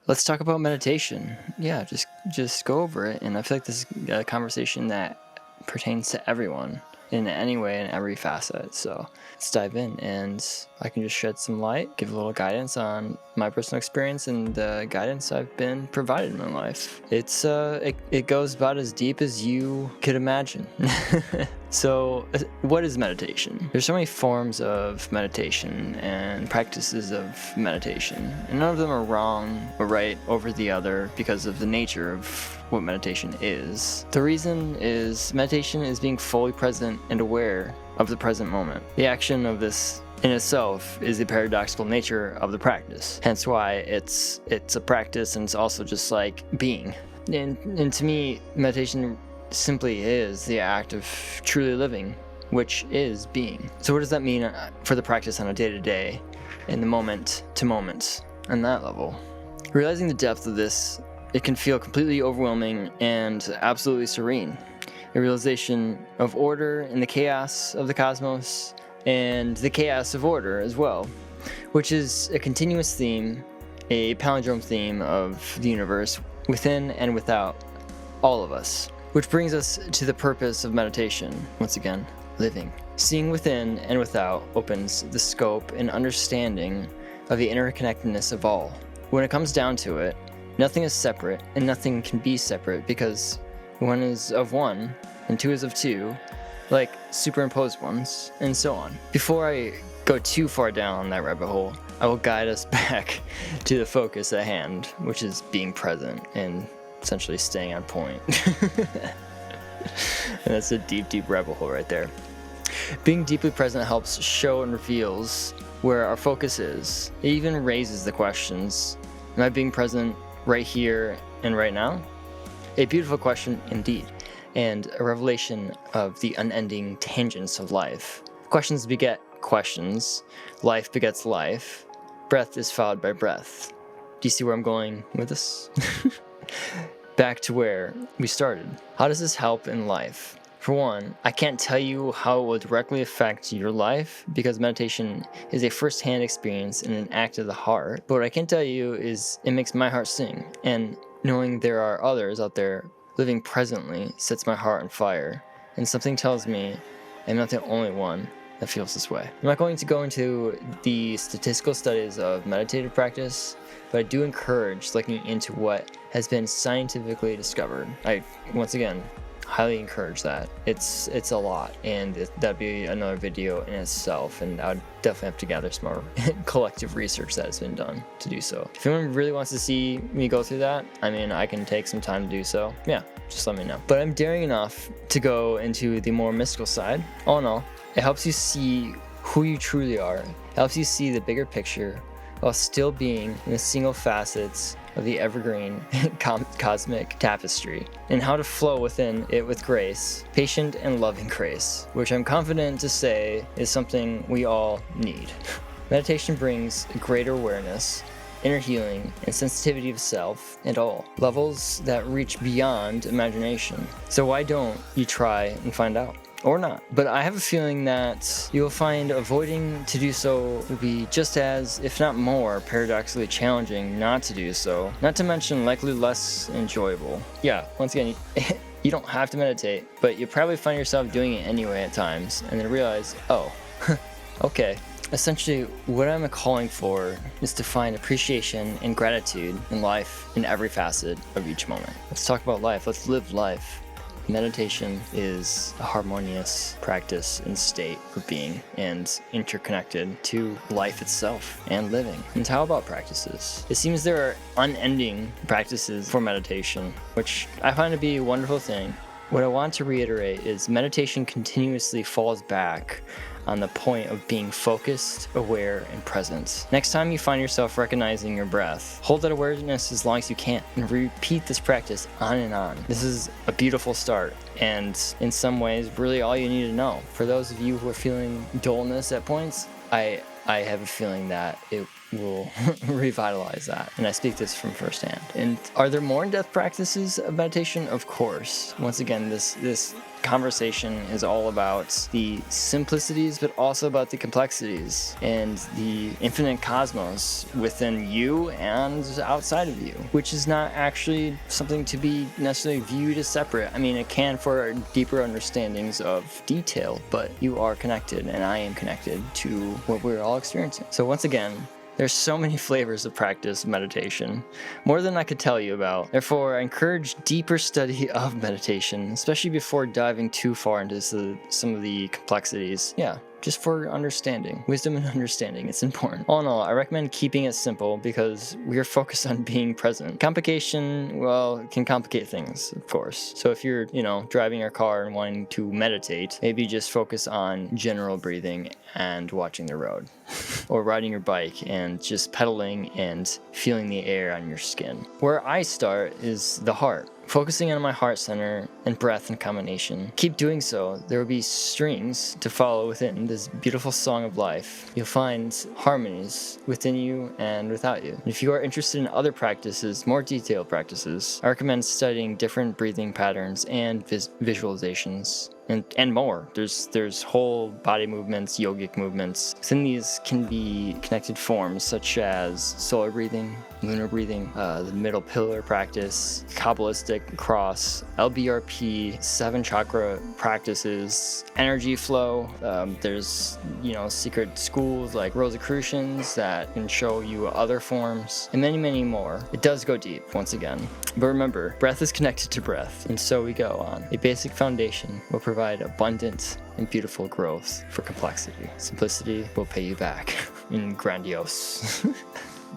let's talk about meditation. Yeah, just go over it. And I feel like this is a conversation that pertains to everyone in any way, in every facet. So let's dive in, and I can just shed some light, give a little guidance on my personal experience and the guidance I've been provided in my life. It goes about as deep as you could imagine. So what is meditation? There's so many forms of meditation and practices of meditation, and none of them are wrong or right over the other because of the nature of what meditation is. The reason is meditation is being fully present and aware of the present moment. The action of this in itself is the paradoxical nature of the practice. Hence why it's a practice, and it's also just like being. And to me, meditation simply is the act of truly living, which is being. So what does that mean for the practice on a day-to-day and the moment to moment on that level? Realizing the depth of this, it can feel completely overwhelming and absolutely serene. A realization of order in the chaos of the cosmos, and the chaos of order as well, which is a continuous theme, a palindrome theme of the universe within and without all of us. Which brings us to the purpose of meditation, once again, living. Seeing within and without opens the scope and understanding of the interconnectedness of all. When it comes down to it, nothing is separate and nothing can be separate, because one is of one and two is of two, like superimposed ones, and so on. Before I go too far down that rabbit hole, I will guide us back to the focus at hand, which is being present and essentially staying on point. And that's a deep, deep rabbit hole right there. Being deeply present helps show and reveals where our focus is. It even raises the questions: am I being present right here and right now? A beautiful question indeed, and a revelation of the unending tangents of life. Questions beget questions, life begets life, breath is followed by breath. Do you see where I'm going with this? Back to where we started. How does this help in life? For one, I can't tell you how it will directly affect your life, because meditation is a first-hand experience and an act of the heart. But what I can tell you is it makes my heart sing, and knowing there are others out there living presently sets my heart on fire. And something tells me I'm not the only one that feels this way. I'm not going to go into the statistical studies of meditative practice, but I do encourage looking into what has been scientifically discovered. I, once again, highly encourage that. It's a lot, and that'd be another video in itself, and I would definitely have to gather some more collective research that has been done to do so. If anyone really wants to see me go through that, I mean, I can take some time to do so. Yeah, just let me know. But I'm daring enough to go into the more mystical side. All in all, it helps you see who you truly are. It helps you see the bigger picture while still being in the single facets of the evergreen cosmic tapestry, and how to flow within it with grace, patient and loving grace, which I'm confident to say is something we all need. Meditation brings greater awareness, inner healing, and sensitivity of self and all, levels that reach beyond imagination. So why don't you try and find out? Or not. But I have a feeling that you will find avoiding to do so will be just as, if not more, paradoxically challenging not to do so. Not to mention likely less enjoyable. Yeah, once again, you don't have to meditate, but you probably find yourself doing it anyway at times, and then realize, oh, okay. Essentially, what I'm calling for is to find appreciation and gratitude in life in every facet of each moment. Let's talk about life. Let's live life. Meditation is a harmonious practice and state for being, and interconnected to life itself and living. And how about practices? It seems there are unending practices for meditation, which I find to be a wonderful thing. What I want to reiterate is meditation continuously falls back on the point of being focused, aware, and present. Next time you find yourself recognizing your breath, hold that awareness as long as you can, and repeat this practice on and on. This is a beautiful start, and in some ways, really all you need to know. For those of you who are feeling dullness at points, I have a feeling that it will revitalize that, and I speak this from firsthand. And are there more in-depth practices of meditation? Of course. Once again, this conversation is all about the simplicities, but also about the complexities and the infinite cosmos within you and outside of you, which is not actually something to be necessarily viewed as separate. I mean, it can for deeper understandings of detail, but you are connected, and I am connected to what we're all experiencing. So once again, there's so many flavors of practice meditation, more than I could tell you about. Therefore, I encourage deeper study of meditation, especially before diving too far into some of the complexities. Yeah, just for understanding. Wisdom and understanding, it's important. All in all, I recommend keeping it simple because we are focused on being present. Complication, well, can complicate things, of course. So if you're, driving your car and wanting to meditate, maybe just focus on general breathing and watching the road. Or riding your bike and just pedaling and feeling the air on your skin. Where I start is the heart. Focusing on my heart center and breath in combination. Keep doing so. There will be strings to follow within this beautiful song of life. You'll find harmonies within you and without you. If you are interested in other practices, more detailed practices, I recommend studying different breathing patterns and visualizations. And more. There's whole body movements, yogic movements. Within these can be connected forms such as solar breathing, lunar breathing, the middle pillar practice, Kabbalistic cross, LBRP, 7 chakra practices, energy flow. There's secret schools like Rosicrucians that can show you other forms, and many, many more. It does go deep once again. But remember, breath is connected to breath, and so we go on. A basic foundation will provide abundant and beautiful growth for complexity. Simplicity will pay you back in grandiose.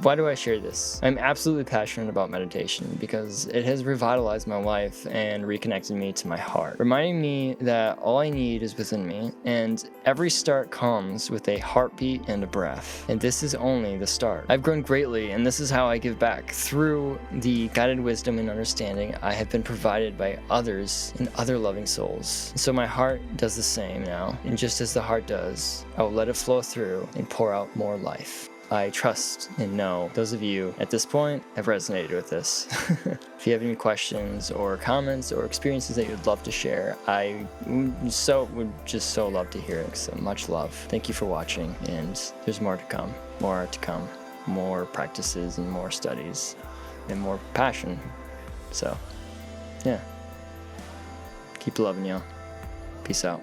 Why do I share this? I'm absolutely passionate about meditation because it has revitalized my life and reconnected me to my heart, reminding me that all I need is within me, and every start comes with a heartbeat and a breath, and this is only the start. I've grown greatly, and this is how I give back through the guided wisdom and understanding I have been provided by others and other loving souls. So my heart does the same now, and just as the heart does, I will let it flow through and pour out more life. I trust and know those of you at this point have resonated with this. If you have any questions or comments or experiences that you'd love to share, I would just so love to hear it. So much love. Thank you for watching, and there's more to come. More to come. More practices and more studies and more passion. So, yeah. Keep loving, y'all. Peace out.